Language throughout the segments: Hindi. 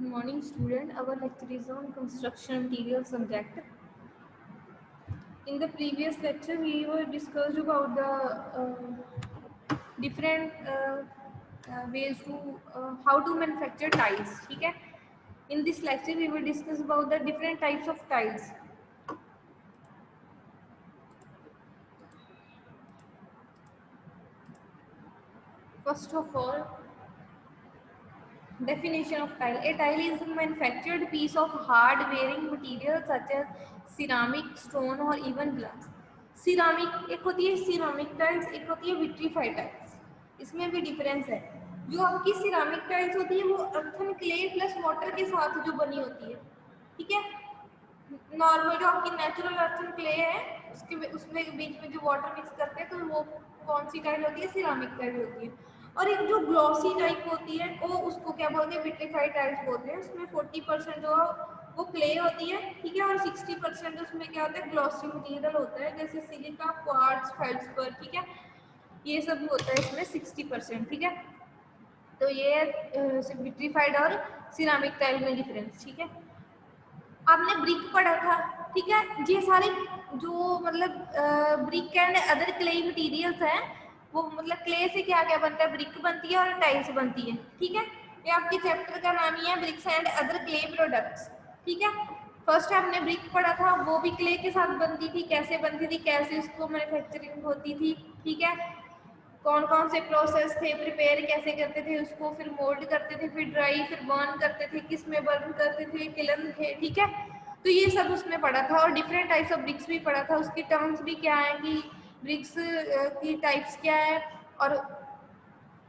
Morning student, our lecture is on construction material subject. In the previous lecture we were discussed about the different ways to how to manufacture tiles. ठीक है. In this lecture we will discuss about the different types of tiles. First of all, definition of tile. A tile is a manufactured piece of hard wearing material such as ceramic, stone or even glass. Ceramic एक होती है सिरामिक टाइल्स, एक होती है विट्रीफाइड टाइल्स. इसमें भी डिफरेंस है. जो आपकी सिरामिक टाइल्स होती है वो अर्थन क्ले प्लस वाटर के साथ जो बनी होती है. ठीक है. नॉर्मल जो आपकी नेचुरल अर्थन क्ले है उसमें बीच में जो वाटर मिक्स करते हैं तो वो कौन सी टाइल होती है, सिरामिक टाइल होती है. और एक जो ग्लॉसी टाइप होती है वो उसको क्या बोलते हैं, विट्रीफाइड टाइल्स बोलते हैं. उसमें 40% जो वो क्ले होती है. ठीक है. और 60% उसमें क्या होता है, ग्लॉसी मटेरियल होता है जैसे सिलिका, क्वार्ट्ज, फेल्डस्पर. ठीक है. ये सब होता है इसमें 60%. ठीक है. तो ये विट्रीफाइड और सिरामिक टाइल में डिफरेंस. ठीक है. आपने ब्रिक पढ़ा था. ठीक है. ये सारे जो मतलब brick and other clay materials हैं वो मतलब क्ले से क्या क्या बनता है, ब्रिक बनती है और टाइल्स बनती है. ठीक है. ये आपके चैप्टर का नाम ही है bricks and other clay products. ठीक है. फर्स्ट आपने ब्रिक पढ़ा था, वो भी क्ले के साथ बनती थी, कैसे बनती थी, कैसे उसको मैन्युफैक्चरिंग होती थी. ठीक है. कौन कौन से प्रोसेस थे, प्रिपेयर कैसे करते थे उसको, फिर मोल्ड करते थे, फिर ड्राई, फिर बर्न करते थे, किस में बर्न करते थे, किलन थे. ठीक है. तो ये सब उसमें पढ़ा था. और डिफरेंट टाइप्स ऑफ ब्रिक्स भी पढ़ा था. उसकी टर्म्स भी क्या है कि ब्रिक्स की टाइप्स क्या है और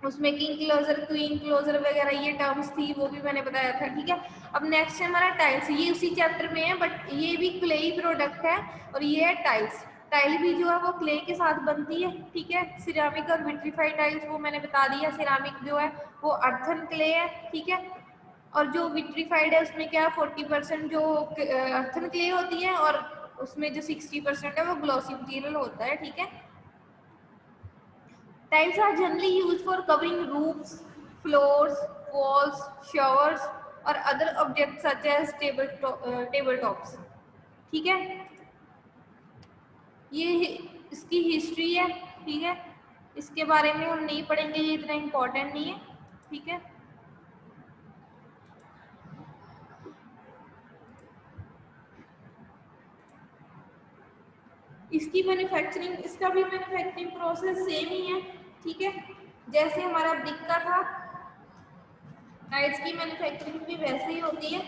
उसमें किंग क्लोजर, क्वीन क्लोजर वगैरह ये टर्म्स थी, वो भी मैंने बताया था. ठीक है. अब नेक्स्ट है हमारा टाइल्स. ये उसी चैप्टर में है बट ये भी क्ले ही प्रोडक्ट है. और ये है टाइल्स. टाइल भी जो है वो क्ले के साथ बनती है. ठीक है. सिरामिक और विट्रीफाइड टाइल्स वो मैंने बता दिया. सिरामिक जो है वो अर्थन क्ले है. ठीक है. और जो विट्रीफाइड है उसमें क्या 40% जो अर्थन क्ले होती है और उसमें जो 60% है वो ग्लॉसी मटेरियल होता है. ठीक है. Tiles are generally used for covering roofs, floors, walls, showers और other objects such as tabletops. ठीक है. ये इसकी हिस्ट्री है. ठीक है. इसके बारे में हम नहीं पढ़ेंगे, ये इतना इम्पोर्टेंट नहीं है. ठीक है. इसकी मैन्युफैक्चरिंग, इसका भी मैन्युफैक्चरिंग प्रोसेस सेम ही है. ठीक है. जैसे हमारा ब्रिक का था, टाइल्स की मैन्युफैक्चरिंग भी वैसे ही होती है.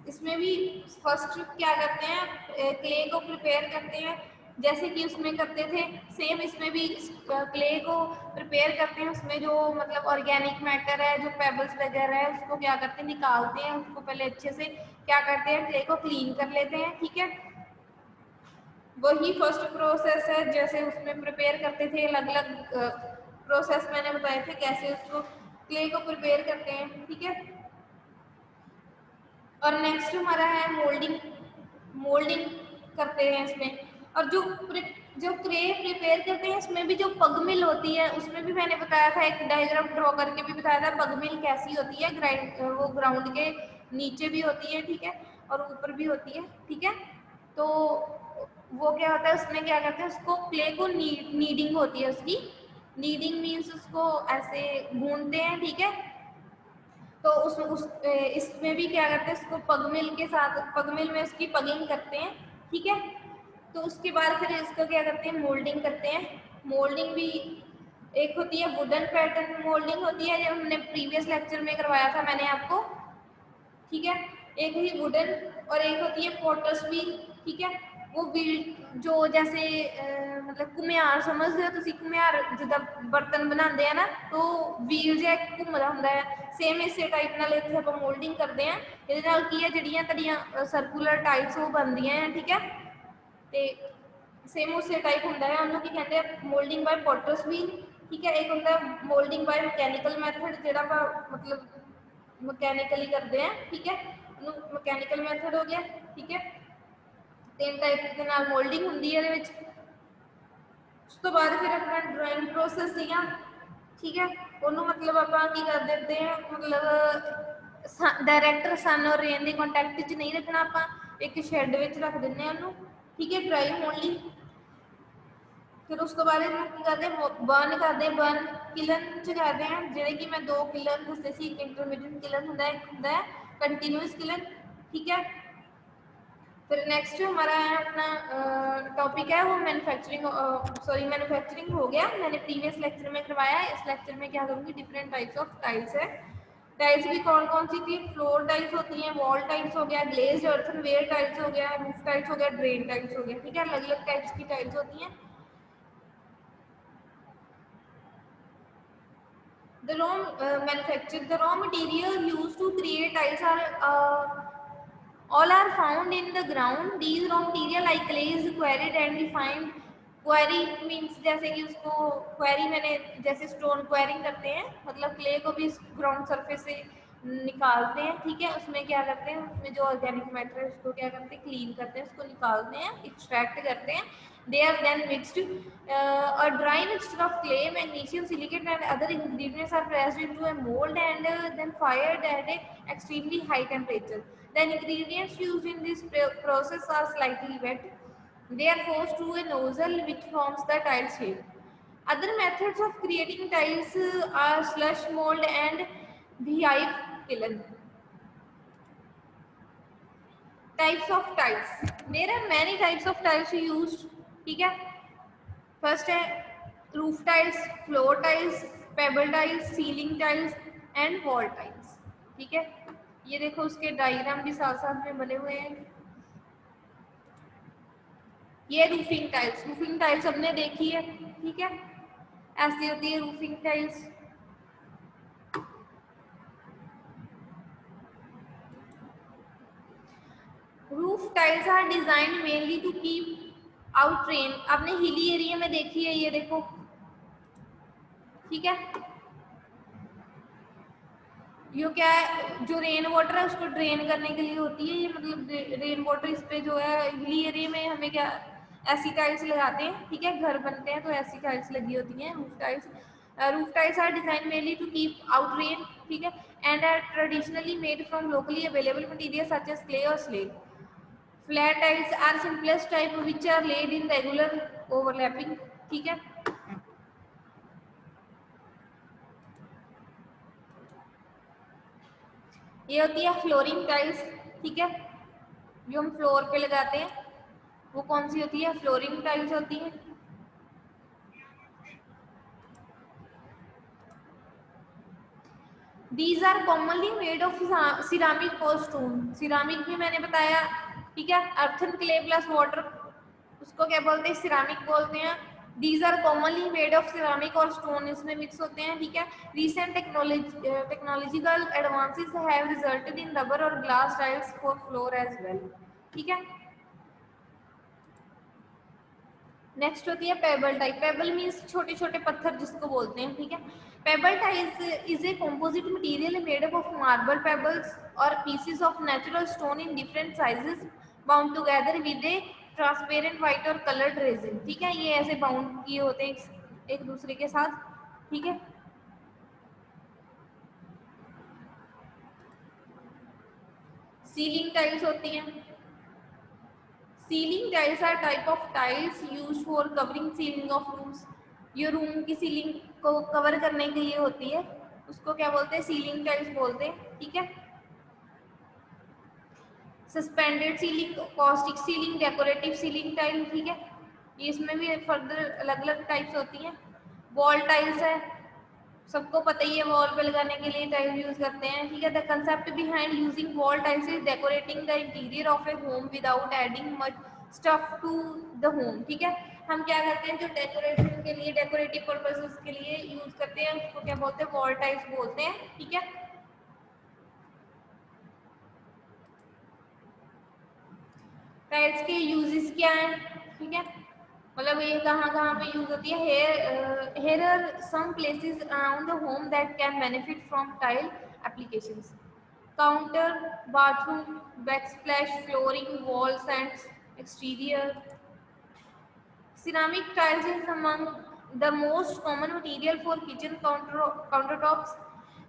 इसमें भी फर्स्ट क्या करते हैं, क्ले को प्रिपेयर करते हैं जैसे कि उसमें करते थे. सेम इसमें भी क्ले को प्रिपेयर करते हैं. उसमें जो मतलब ऑर्गेनिक मैटर है, जो पेबल्स वगैरह है, उसको क्या करते हैं, निकालते हैं. उसको पहले अच्छे से क्या करते हैं, क्ले को क्लीन कर लेते हैं. ठीक है. वही फर्स्ट प्रोसेस है जैसे उसमें प्रिपेयर करते थे. अलग अलग प्रोसेस मैंने बताए थे कैसे उसको क्ले को प्रिपेयर करते हैं. ठीक है. और नेक्स्ट हमारा है मोल्डिंग. मोल्डिंग करते हैं इसमें. और जो क्ले प्रिपेयर करते हैं इसमें भी जो पग मिल होती है उसमें भी मैंने बताया था, एक डायग्राम ड्रॉ करके भी बताया था पग मिल कैसी होती है. वो ग्राउंड के नीचे भी होती है. ठीक है. और ऊपर भी होती है. ठीक है. तो वो क्या होता है, उसमें क्या करते हैं, उसको क्ले को नीडिंग होती है उसकी. नीडिंग मीन्स उसको ऐसे गूंदते हैं. ठीक है. तो इसमें भी क्या करते हैं, उसको पगमिल के साथ, पगमिल में उसकी पगिंग करते हैं. ठीक है. तो उसके बाद फिर इसको क्या करते हैं, मोल्डिंग करते हैं. मोल्डिंग भी एक होती है वुडन पैटर्न मोल्डिंग होती है, जो हमने प्रीवियस लेक्चर में करवाया था मैंने आपको. ठीक है. एक ही वुडन और एक होती है पोटस व्हील. ठीक है. वो व्हील जो जैसे मतलब कुम्हार समझते हो तुसी, कुम्हार जिदा बर्तन बनाते हैं ना, तो व्हील जो घूमदा हुंदा है, सेम इसे टाइप नाल इत्थे आपां मोल्डिंग करते हैं. ਇਹਦੇ ਨਾਲ ਕੀ ਹੈ, ਜਿਹੜੀਆਂ ਤੁਹਾਡੀਆਂ ਸਰਕੂਲਰ ਟਾਈਪਸ ਉਹ ਬਣਦੀਆਂ ਹੈ. ਠੀਕ ਹੈ. ਤੇ ਸੇਮ ਉਸੇ ਟਾਈਪ ਹੁੰਦਾ ਹੈ, ਉਹਨੂੰ ਕੀ ਕਹਿੰਦੇ ਆ, ਮੋਲਡਿੰਗ ਬਾय ਪੋਟਰਸ व्हील. ਠੀਕ ਹੈ. ਇੱਕ ਹੁੰਦਾ ਮੋਲਡਿੰਗ ਬਾय ਮਕੈਨੀਕਲ ਮੈਥਡ, ਜਿਹੜਾ ਆਪਾਂ मतलब ਮਕੈਨੀਕਲੀ ਕਰਦੇ ਆ. ਠੀਕ ਹੈ. ਉਹਨੂੰ ਮਕੈਨੀਕਲ ਮੈਥਡ ਹੋ ਗਿਆ. ਠੀਕ ਹੈ. तीन टाइप के नाल मोल्डिंग होंदी है ਇਹਦੇ ਵਿੱਚ. ਉਸ ਤੋਂ ਬਾਅਦ ਫਿਰ ਆਪਣਾ ਡਰਾइंग प्रोसेस ਸੀਗਾ. ठीक है. ਉਹਨੂੰ मतलब ਆਪਾਂ ਕੀ ਕਰ ਦਿੰਦੇ हैं, मतलब डायरैक्ट सन और रेन के कॉन्टैक्ट च नहीं रखना, आप एक शेड में रख दें उन्होंने, ठीक है, ड्राई होने ली। फिर उस तो बाद की करते हैं बर्न करते हैं, बर्न किलन च करते हैं, जेडे कि मैं दो किलन दसते सी, एक इंटरमीडिएट किलन होंगे, एक होंगे कंटीन्यूअस किलन, ठीक है। फिर नेक्स्ट हमारा है अपना टॉपिक है वो मैन्युफैक्चरिंग, सॉरी मैन्युफैक्चरिंग हो गया, मैंने प्रीवियस लेक्चर में करवाया है। इस लेक्चर में क्या करूँगी, डिफरेंट टाइप्स ऑफ टाइल्स है। टाइल्स भी कौन कौन सी थी, फ्लोर टाइल्स होती हैं, वॉल टाइल्स हो गया, ग्लेज्ड अर्थनवेयर टाइल्स हो गया, रूफ टाइल्स हो गया, ड्रेन टाइल्स हो गया, ठीक है, अलग अलग टाइप्स की टाइल्स होती हैं। The raw the raw material used to create tiles are all are found in the ground. These raw material like clay is quarried and refined. Query means जैसे कि उसको क्वेरी मैंने जैसे स्टोन क्वेरिंग करते हैं, मतलब क्ले को भी ग्राउंड सरफेस से निकालते हैं, ठीक है, उसमें क्या करते हैं, उसमें जो ऑर्गेनिक मैटर है उसको क्या करते हैं, क्लीन करते हैं, उसको निकालते हैं, एक्सट्रैक्ट करते हैं। They are then mixed. A dry mixture of clay, magnesium silicate and other ingredients are pressed into a mold and then fired at a extremely high temperature. The ingredients used in this process are slightly wet. They are forced through a nozzle which forms the tile shape. Other methods of creating tiles are slush mold and beehive kiln. Types of tiles. There are many types of tiles used. ठीक है, फर्स्ट है roof tiles, floor tiles, payable tiles, ceiling tiles and wall tiles, ठीक है। ये देखो उसके डायग्राम भी साथ साथ में बने हुए हैं। ये रूफिंग टाइल्स, रूफिंग टाइल्स हमने देखी है, ठीक है, ऐसी होती है roofing tiles. Roof tiles are designed mainly to keep out rain. आपने हिली एरिया में देखी है, ये देखो, ठीक है, ये क्या है, जो रेन वाटर है उसको ड्रेन करने के लिए होती है ये, मतलब रेन वाटर इस पे जो है हिली एरिया में हमें क्या ऐसी टाइल्स लगाते हैं, ठीक है, घर बनते हैं तो ऐसी टाइल्स लगी होती हैं roof tiles. Roof tiles are designed mainly to keep out rain, ठीक है, and are traditionally made from locally available material such as clay और slate. Flat tiles are simplest type which are laid in regular overlapping, ठीक है। ये होती है फ्लोरिंग टाइल्स, ठीक है, जो हम फ्लोर पे लगाते हैं वो कौन सी होती है, फ्लोरिंग टाइल्स होती है। These are commonly made of ceramic or stone. Ceramic भी मैंने बताया, ठीक है, अर्थन क्ले प्लस वाटर, उसको क्या बोलते हैं, सिरामिक बोलते हैं। These are commonly made of ceramic और stone, इसमें मिक्स होते हैं, ठीक है। Recent technological advances have resulted in rubber और glass tiles for floor as well, ठीक है। नेक्स्ट होती है पेबल टाइप। पेबल मीन्स छोटे छोटे पत्थर जिसको बोलते हैं, ठीक है। Pebble tiles is a composite material made up of marble pebbles और pieces of natural stone in different sizes bound together with a transparent white और कलर्ड रेजिन, ठीक है, ये ऐसे बाउंड किए होते हैं एक दूसरे के साथ, ठीक है। सीलिंग टाइल्स होती हैं। Ceiling tiles are type of tiles used for covering ceiling of rooms. ये रूम की सीलिंग को कवर करने के लिए होती है, उसको क्या बोलते हैं, सीलिंग टाइल्स बोलते हैं, ठीक है। Suspended ceiling, caustic ceiling, decorative ceiling tile, ठीक है, ये इसमें भी फर्दर अलग अलग टाइप्स होती हैं। वॉल टाइल्स है, सबको पता ही है, वॉल पे लगाने के लिए टाइल यूज करते हैं, ठीक है। The concept behind using wall tiles is decorating the interior of a home without adding much stuff to the home, ठीक है। हम क्या करते हैं, जो डेकोरेशन के लिए, डेकोरेटिव पर्पसेस के लिए यूज करते हैं उसको क्या बोलते हैं, वॉल टाइल्स बोलते हैं, ठीक है। टाइल्स के यूजेस क्या हैं, ठीक है, मतलब ये कहाँ कहाँ पे यूज होती है। Here are some places around the home that can benefit from tile applications. Counter, bathroom, backsplash, flooring, walls and exterior. Ceramic tiles is among the most common material for kitchen countertops.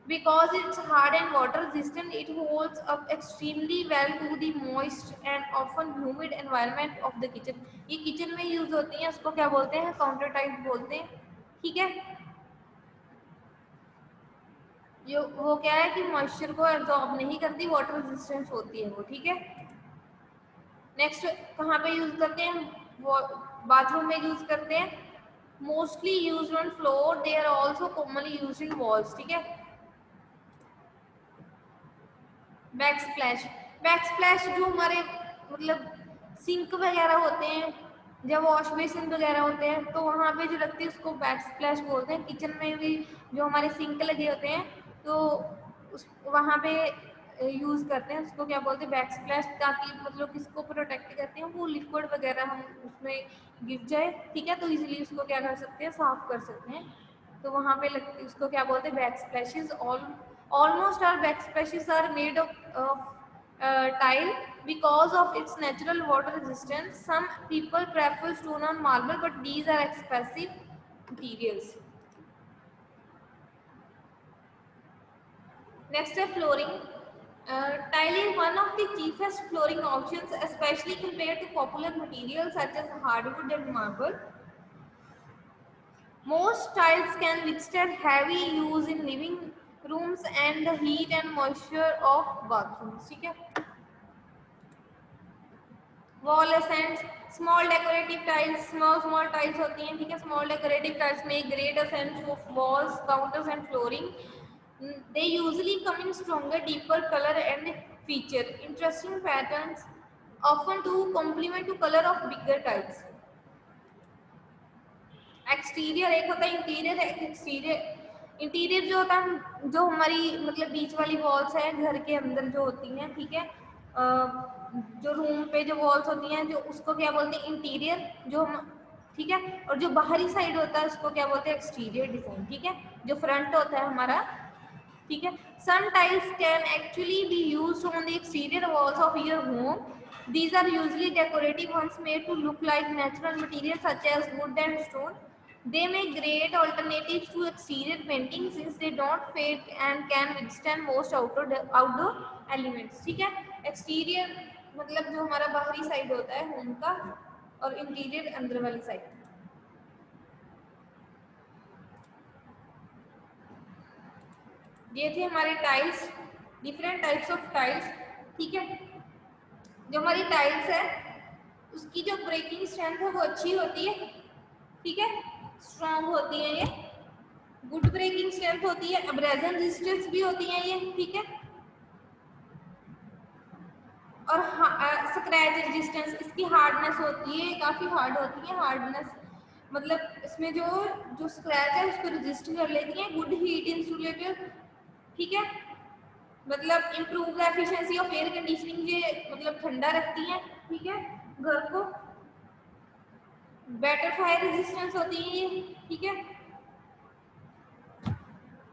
Because it's hard and water resistant, it holds up extremely well to the moist and often humid environment of the kitchen. ये किचन में यूज होती हैं, उसको क्या बोलते हैं, काउंटर टाइप बोलते हैं, ठीक है। ये वो क्या है कि मॉइस्चर को एब्जॉर्ब नहीं करती, वाटर रेजिस्टेंस होती है वो, ठीक है। नेक्स्ट कहाँ पे यूज करते हैं, वो बाथरूम में यूज करते हैं, mostly use on floor, they are also commonly use in walls, ठीक है। बैक स्प्लैश, बैक स्प्लैश जो हमारे मतलब सिंक वगैरह होते हैं, जब वॉश बेसिन वगैरह होते हैं तो वहाँ पे जो लगती है उसको बैक स्प्लैश बोलते हैं। किचन में भी जो हमारे सिंक लगे होते हैं तो उस वहाँ पे यूज करते हैं, उसको क्या बोलते हैं, बैक स्प्लैश, ताकि मतलब किसको प्रोटेक्ट करते हैं, वो लिक्विड वगैरह हम उसमें गिर जाए, ठीक है, तो इजीली उसको क्या कर सकते हैं, साफ कर सकते हैं। तो वहाँ पे लगती उसको क्या बोलते हैं, back splashes. Almost all backsplashes are made of tile because of its natural water resistance. Some people prefer stone or marble, but these are expensive materials. Next is flooring. Tile is one of the cheapest flooring options, especially compared to popular materials such as hardwood and marble. Most tiles can withstand heavy use in living rooms and the heat and moisture of bathrooms, ठीक है। Wall accents, small decorative tiles, small tiles होती हैं, ठीक है। स्मॉल डेकोरेटिव टाइल्स में great accents of walls, counters and flooring, they usually come in stronger deeper colour and feature interesting patterns often to complement to colour of bigger tiles. Exterior एक होता है इंटीरियर, एक्सटीरियर। इंटीरियर जो होता है, जो हमारी मतलब बीच वाली वॉल्स है घर के अंदर जो होती हैं, ठीक है, जो रूम पे जो वॉल्स होती हैं जो उसको क्या बोलते हैं, इंटीरियर, जो हम, ठीक है। और जो बाहरी साइड होता है उसको क्या बोलते हैं, एक्सटीरियर डिजाइन, ठीक है, जो फ्रंट होता है हमारा, ठीक है। Some tiles can actually be used on the exterior walls of your home. These are usually decorative ones made to look like natural materials such as wood and stone. They make great alternatives to exterior painting since they don't fade and can withstand most outdoor elements. ठीक है, एक्सटीरियर मतलब जो हमारा बाहरी साइड होता है होम का, और इंटीरियर अंदर वाली साइड। ये थे हमारे tiles, different types of tiles, ठीक है। जो हमारी टाइल्स है उसकी जो ब्रेकिंग स्ट्रेंथ है वो अच्छी होती है, ठीक है, स्ट्रॉन्ग होती है, ये गुड ब्रेकिंग स्ट्रेंथ होती है, अब्रेजन रेजिस्टेंस भी होती है ये, ठीक है। और स्क्रैच रेजिस्टेंस, इसकी हार्डनेस होती है, काफी हार्ड होती है, हार्डनेस मतलब इसमें जो जो स्क्रैच है उसको रेजिस्ट कर लेती है। गुड हीट इंसुलेटर, ठीक है, मतलब improve efficiency of air conditioning, ये मतलब ठंडा रखती है, ठीक है, घर को। बेटर फायर रेजिस्टेंस होती है ये, ठीक है।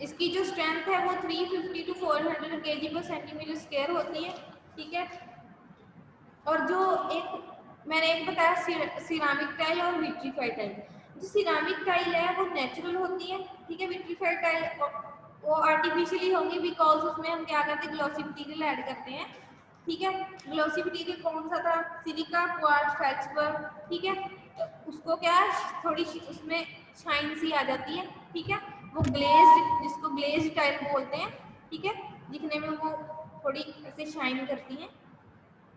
इसकी जो स्ट्रेंथ है वो 350 to 400 kg पर सेंटीमीटर स्क्वायर होती है, ठीक है। और जो एक मैंने एक बताया सिरामिक टाइल और विट्रीफाइड टाइल। जो सिरामिक टाइल है वो नेचुरल होती है, ठीक है। विट्रीफाइड टाइल वो आर्टिफिशियली होंगी, बिकॉज उसमें हम क्या करते हैं, ग्लॉसी मटीरियल ऐड करते हैं, ठीक है। ग्लॉसी मटीरियल कौन सा था, सिलिका, क्वार्ट्ज, फेल्ड्सबर्ग, ठीक है। तो उसको क्या थोड़ी उसमें शाइन सी आ जाती है, ठीक है। वो ग्लेज्ड, जिसको ग्लेज्ड टाइल बोलते हैं, ठीक है, दिखने में वो थोड़ी ऐसे शाइन करती हैं,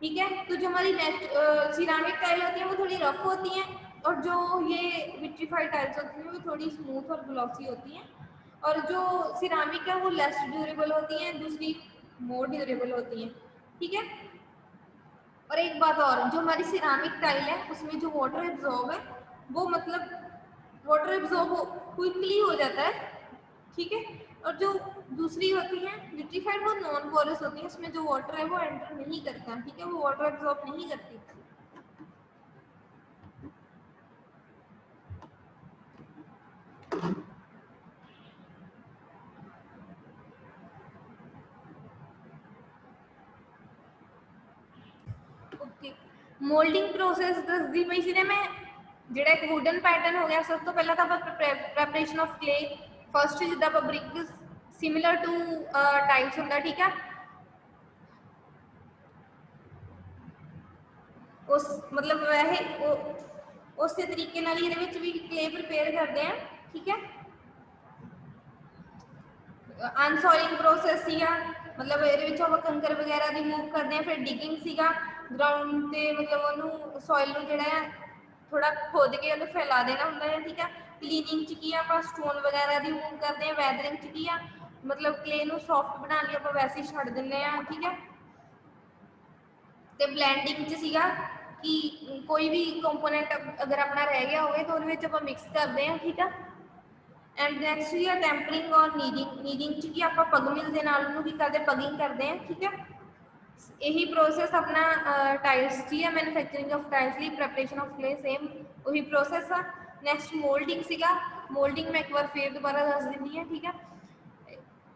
ठीक है। तो जो हमारी सिरामिक टाइल होती है वो थोड़ी रफ होती हैं, और जो ये विट्रीफाइड टाइल्स होती हैं वो थोड़ी स्मूथ और ग्लॉसी होती हैं। और जो सिरामिक है वो लेस ड्यूरेबल होती हैं, दूसरी मोर ड्यूरेबल होती हैं, ठीक है। और एक बात और, जो हमारी सिरामिक टाइल है उसमें जो वाटर एब्जॉर्ब है वो मतलब वाटर एब्जॉर्ब क्विकली हो जाता है, ठीक है। और जो दूसरी होती है विट्रीफाइड वो नॉन पोरस होती है, उसमें जो वाटर है वो एंटर नहीं करता, ठीक है, वो वाटर एब्जॉर्ब नहीं करती। ओके, मोल्डिंग प्रोसेस दसदी पई सी ने मैं। ਜਿਹੜਾ ਇੱਕ ਵੂਡਨ ਪੈਟਰਨ ਹੋ ਗਿਆ, ਸਭ ਤੋਂ ਪਹਿਲਾਂ ਤਾਂ ਆਪਾਂ ਪ੍ਰੈਪਰੇਸ਼ਨ ਆਫ ਕਲੇ, ਫਸਟ ਜਿੱਦਾਂ ਆਪਾਂ ਬ੍ਰਿਕ सिमिलर टू टाइल्स होंगे, ठीक है। उस मतलब वैसे उस तरीके नाल ये भी क्ले प्रिपेयर करते हैं, ठीक है। अनसॉइलिंग प्रोसैस सीगा, मतलब ये कंकर वगैरह रिमूव करते हैं, फिर डिगिंग सीगा ग्राउंड से, मतलब उन्होंने सॉइल में जोड़ा है थोड़ा खोद के उन्हें फैला देना होंगे है, ठीक है। क्लीनिंग च की आप स्टोन वगैरह रिमूव करते हैं, वैदरिंग च की मतलब क्ले नू सॉफ्ट बना लिए आप वैसे ही छड़ दें, ठीक है। तो ब्लैंडिंग च सीगा कि कोई भी कंपोनेंट अगर अपना रह गया हो तो वो मिक्स करते हैं, ठीक है। एंड नैक्सट ही टैंपरिंग और नीडिंग, नीडिंग च कि आप पग मिल के नाल की करते पगिंग करते हैं, ठीक है। यही प्रोसैस अपना टाइल्स की है, मैन्युफैक्चरिंग ऑफ टाइल्स लिए प्रैपरेशन ऑफ क्ले सेम वही प्रोसैस है। नैक्सट मोल्डिंग सीगा, मोल्डिंग मैं एक बार फिर दोबारा दस दिनी है, ठीक है।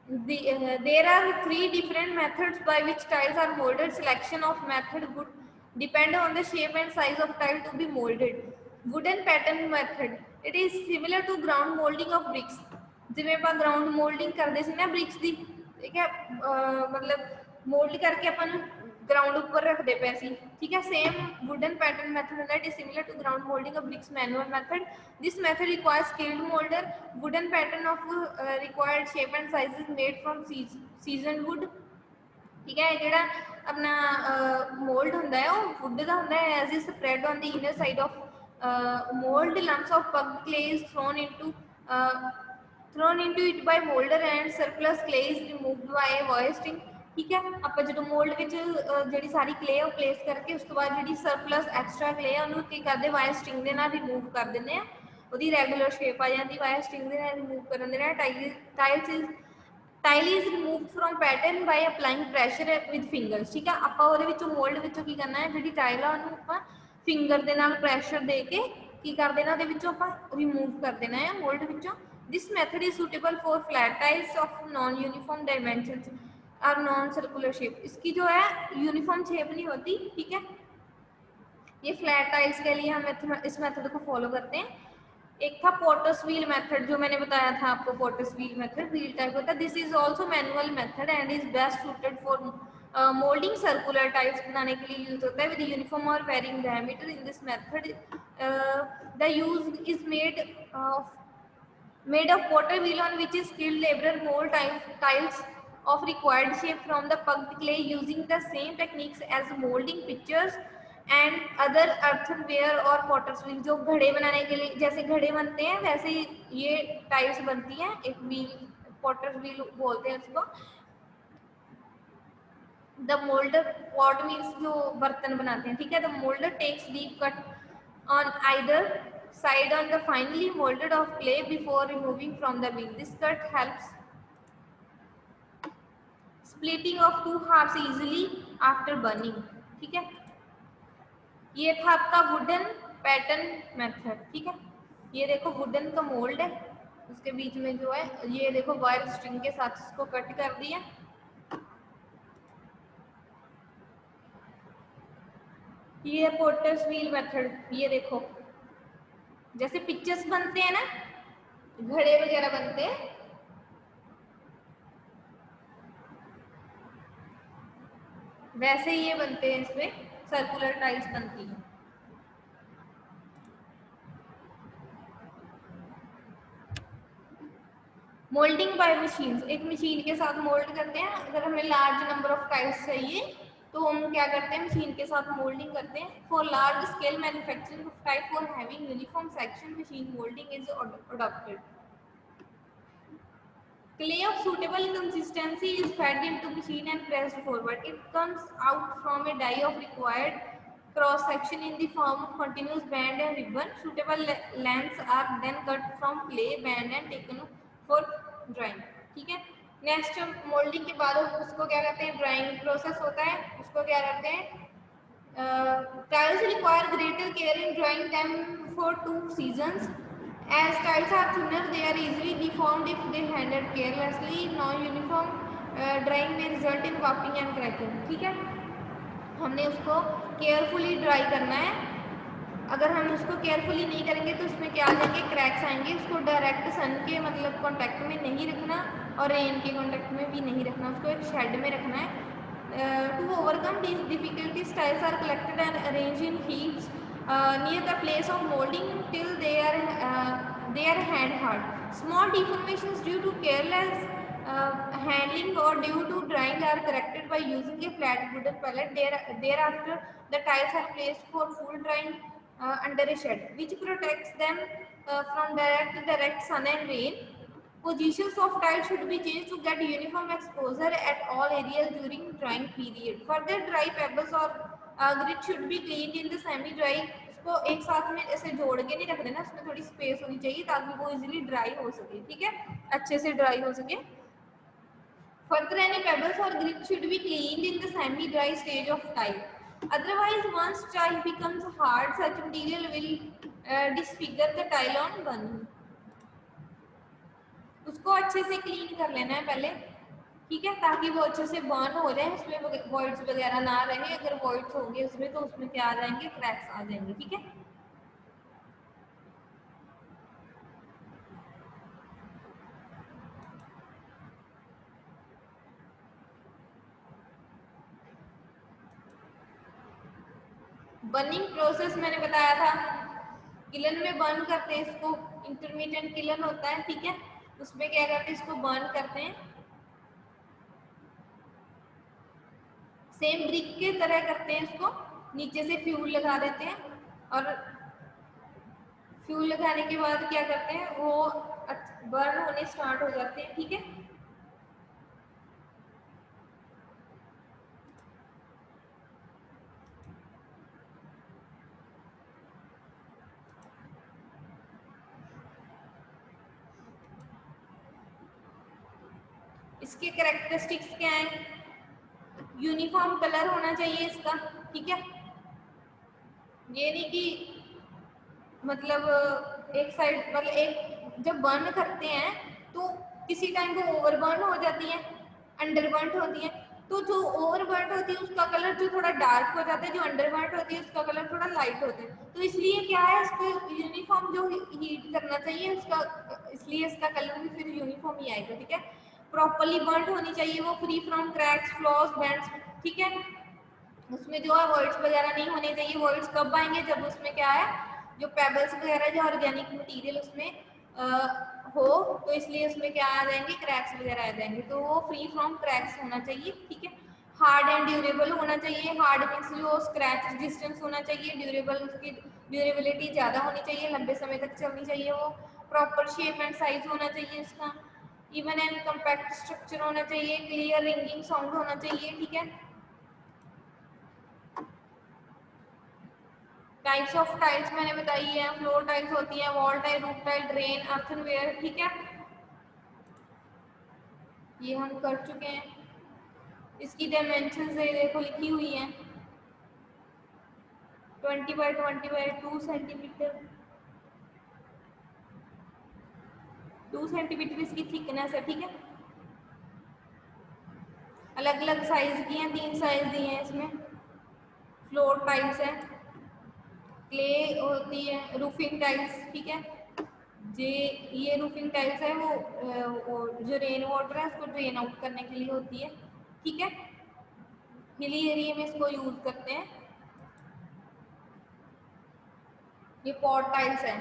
There are three different methods by which tiles are molded. Selection of method would depend on the shape and size of tile to be molded. Wooden pattern method. It is similar to ground molding of bricks. जिवें ਆਪਾਂ ग्राउंड मोल्डिंग करते सी ना ब्रिक्स की, ठीक है, मतलब मोल्ड करके अपन ग्राउंड ऊपर रखते पे सी, ठीक है। सेम वुडन पैटर्न मेथड होता है, it is similar to ground moulding of bricks manual method. This method requires skilled moulder. Wooden pattern of required shape and size is made from season wood, ठीक है। जो अपना मोल्ड होंगे है वो वुड का होंगे है, ash is spread on the inner side of mould lumps of pug clay is thrown into it by moulder and surplus clay is removed by wasting, ठीक है। आप जो मोल्ड में जी सारी क्ले वो प्लेस करके उस तो बाद जी सरप्लस एक्सट्रा क्ले उन्होंने की करते वायर स्ट्रिंग के नाल रिमूव कर देंगे, वो रैगूलर शेप आ जाती वायर स्ट्रिंग के नाल रिमूव कर देंगे। Tile is remove from pattern by applying pressure with fingers, ठीक है। आप मोल्ड विचों की करना है, जी टाइल है उन्होंने फिंगर के नाल प्रैशर दे के की कर देना, रिमूव कर देना है मोल्ड विचों। This method is suitable for flat tiles of non uniform dimensions और नॉन सर्कुलर शेप। इसकी जो है यूनिफॉर्म शेप नहीं होती, ठीक है। ये फ्लैट टाइल्स के लिए हम इस मेथड को फॉलो करते हैं। एक था पोटर्स व्हील मेथड, जो मैंने बताया था आपको, potters wheel method wheel type होता है। This is also manual method and is best suited for moulding circular tiles बनाने के लिए यूज होता है विद यूनिफॉर्म और varying diameter. In this method the use is made of potter wheel on which is skilled laborer mold tiles of required shape from the pugged clay using the same techniques as molding pictures and other earthenware और potters wheel। जो घड़े बनाने के लिए जैसे घड़े बनते हैं वैसे ही ये टाइल्स बनती हैं, एक व्हील potters wheel बोलते हैं उसको। द मोल्डर पॉट मीन्स जो बर्तन बनाते हैं, ठीक है। The moulder takes deep cut on either side on the finely molded of clay before removing from the wheel. This cut helps splitting of two halves easily after burning, ठीक है। ये था आपका वुडन पैटर्न मेथड, ठीक है। ये देखो वुडन का मोल्ड है, उसके बीच में जो है ये देखो वायर स्ट्रिंग के साथ इसको कट कर दिया। ये है पोटर्स व्हील मेथड, ये देखो जैसे पिक्चर्स बनते हैं ना, घड़े वगैरह बनते हैं, वैसे ही ये बनते हैं, इसमें सर्कुलर टाइल्स बनती हैं। मोल्डिंग बाय मशीन, एक मशीन के साथ मोल्ड करते हैं। अगर हमें लार्ज नंबर ऑफ टाइल्स चाहिए तो हम क्या करते हैं, मशीन के साथ मोल्डिंग करते हैं। For large scale manufacturing of type for having uniform section machine moulding is adopted. Clay of suitable consistency is fed into machine and pressed forward. It comes out from a die of required cross section in the form of continuous band and ribbon. Suitable lengths are then cut from clay band and taken for drying, ठीक है। नेक्स्ट मोल्डिंग के बाद उसको क्या करते हैं, ड्राइंग प्रोसेस होता है, उसको क्या करते हैं। Tiles require greater care in drawing them for 2 seasons. As tiles are thinner, they are easily deformed if they handled carelessly. Non-uniform drying may result in warping and cracking, ठीक है। हमने उसको केयरफुली ड्राई करना है। अगर हम उसको केयरफुली नहीं करेंगे तो उसमें क्या आ जाएंगे, क्रैक्स आएंगे। उसको डायरेक्ट सन के मतलब कॉन्टैक्ट में नहीं रखना, और रेन के कॉन्टेक्ट में भी नहीं रखना, उसको एक शेड में रखना है। To overcome this difficulties tiles are collected and arrange in heaps near the place of molding till they are hand hard. Small deformations due to careless handling or due to drying are corrected by using a flat wooden pallet. Thereafter, the tiles are placed for full drying under a shed, which protects them from direct sun and rain. Positions of tiles should be changed to get uniform exposure at all areas during drying period. Further, dry pebbles or grit should be cleaned in the semi-dry. इसको एक साथ में ऐसे जोड़ के नहीं रख देना, इसमें थोड़ी स्पेस होनी चाहिए ताकि वो इजीली ड्राई हो सके, ठीक है, अच्छे से ड्राई हो सके. Further, any pebbles or grit should be cleaned in the semi-dry stage of tile. Otherwise, once tile becomes hard, such material will disfigure the tile on burning. उसको अच्छे से क्लीन कर लेना है पहले, ठीक है, ताकि वो अच्छे से बर्न हो जाए, उसमें वॉइड्स वगैरह ना रहे. अगर वॉइड्स होंगे उसमें तो उसमें क्या आ जाएंगे, क्रैक्स आ जाएंगे, ठीक है. बर्निंग प्रोसेस मैंने बताया था, किलन में बर्न करते हैं इसको, इंटरमीडिएट किलन होता है, ठीक है, उसमें क्या करते हैं, इसको बर्न करते हैं, सेम ब्रिक के तरह करते हैं इसको, नीचे से फ्यूल लगा देते हैं और फ्यूल लगाने के बाद क्या करते हैं, वो बर्न होने स्टार्ट हो जाते हैं, ठीक है. इसके कैरेक्टरिस्टिक्स क्या हैं, यूनिफॉर्म कलर होना चाहिए इसका, ठीक है, ये नहीं कि मतलब एक साइड, मतलब एक जब बर्न करते हैं तो किसी टाइम वो ओवर बर्न हो जाती है, अंडर बर्न होती है, तो जो ओवर बर्न होती है उसका कलर जो थोड़ा डार्क हो जाता है, जो अंडर बर्न होती है उसका कलर थोड़ा लाइट होता है. तो इसलिए क्या है, इसको यूनिफॉर्म जो हीट करना चाहिए उसका, इसलिए इसका कलर भी फिर यूनिफॉर्म ही आएगा, ठीक है. प्रॉपरली बर्न होनी चाहिए वो, free from cracks, flaws, bends, ठीक है, उसमें जो है वॉइड्स वगैरह नहीं होने चाहिए. वॉइड्स कब आएंगे, जब उसमें क्या है, जो पेबल्स वगैरह, जो ऑर्गेनिक मटेरियल उसमें हो, तो इसलिए उसमें क्या आ जाएंगे, क्रैक्स वगैरह आ जाएंगे, तो वो फ्री फ्रॉम क्रैक्स होना चाहिए, ठीक है. हार्ड एंड ड्यूरेबल होना चाहिए. हार्ड मीन्स जो स्क्रैच रेजिस्टेंस होना चाहिए, ड्यूरेबल उसकी ड्यूरेबिलिटी ज़्यादा होनी चाहिए, लंबे समय तक चलनी चाहिए वो. प्रॉपर शेप एंड साइज होना चाहिए इसका. इवन एंड कम्पैक्ट स्ट्रक्चर होना चाहिए. क्लियर रिंगिंग साउंड होना चाहिए, ठीक है. टाइप्स ऑफ टाइल्स मैंने बताई है, फ्लोर टाइल्स होती है, wall tile, roof tile, drain, earthenware, ठीक है, ये हम कर चुके हैं. इसकी डायमेंशन देखो लिखी हुई है, 20 बाई 20 बाई 2 सेंटीमीटर, 2 सेंटीमीटर इसकी थिकनेस है, ठीक है. अलग अलग साइज की हैं, 3 साइज दिए हैं इसमें. फ्लोर टाइल्स है, क्ले होती है, रूफिंग टाइल्स, ठीक है, ये रूफिंग टाइल्स है, वो जो रेन वाटर है उसको ड्रेन आउट करने के लिए होती है, ठीक है. हिली एरिया में इसको यूज करते हैं. ये पॉट टाइल्स है,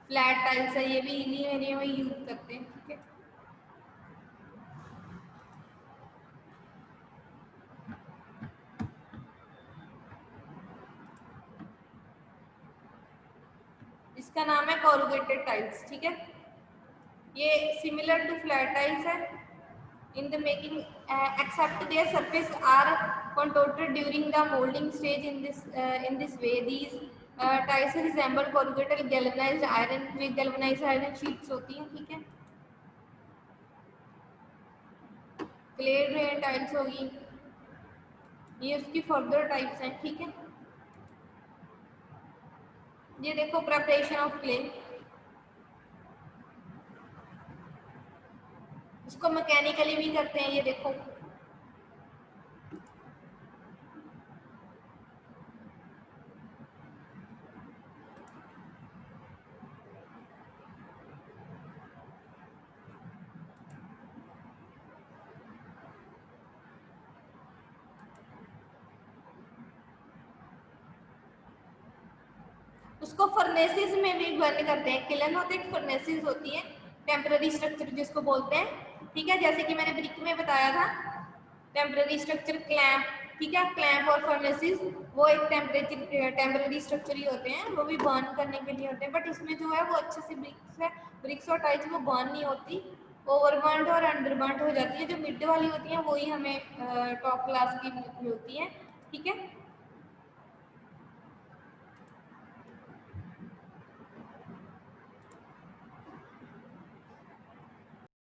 फ्लैट टाइल्स है, ये भी हिली एरिया में यूज करते हैं, ठीक है. इसका नाम है कोरुगेटेड टाइल्स, ठीक है. ये सिमिलर टू फ्लैट टाइल्स है in the making, except their surface are contorted during the molding stage. In this way these tiles resemble corrugated galvanized iron, जो galvanized iron sheets होती हैं, ठीक है. क्ले ड्रेन टाइल्स होगी, ये उसकी फर्दर टाइप्स हैं, ठीक है. ये देखो प्रिपरेशन ऑफ क्ले, इसको मैकेनिकली भी करते हैं, ये देखो उसको फर्नेसिस में भी बर्न करते हैं। किलन होते हैं, फर्नेसिस होती है, टेम्पररी स्ट्रक्चर जिसको बोलते हैं। ठीक है, जैसे कि मैंने ब्रिक में बताया था टेम्पररी स्ट्रक्चर क्लैंप। ठीक है, क्लैंप और फर्नेसिस वो एक टेम्पररी स्ट्रक्चर ही होते हैं, वो भी बर्न करने के लिए होते हैं। बट इसमें जो है वो अच्छे से ब्रिक्स है, ब्रिक्स और टाइल्स वो बर्न नहीं होती, ओवर बर्न्ड और अंडर बर्न्ड हो जाती है। जो मिड वाली होती है वही हमें टॉप क्लास की होती है। ठीक है,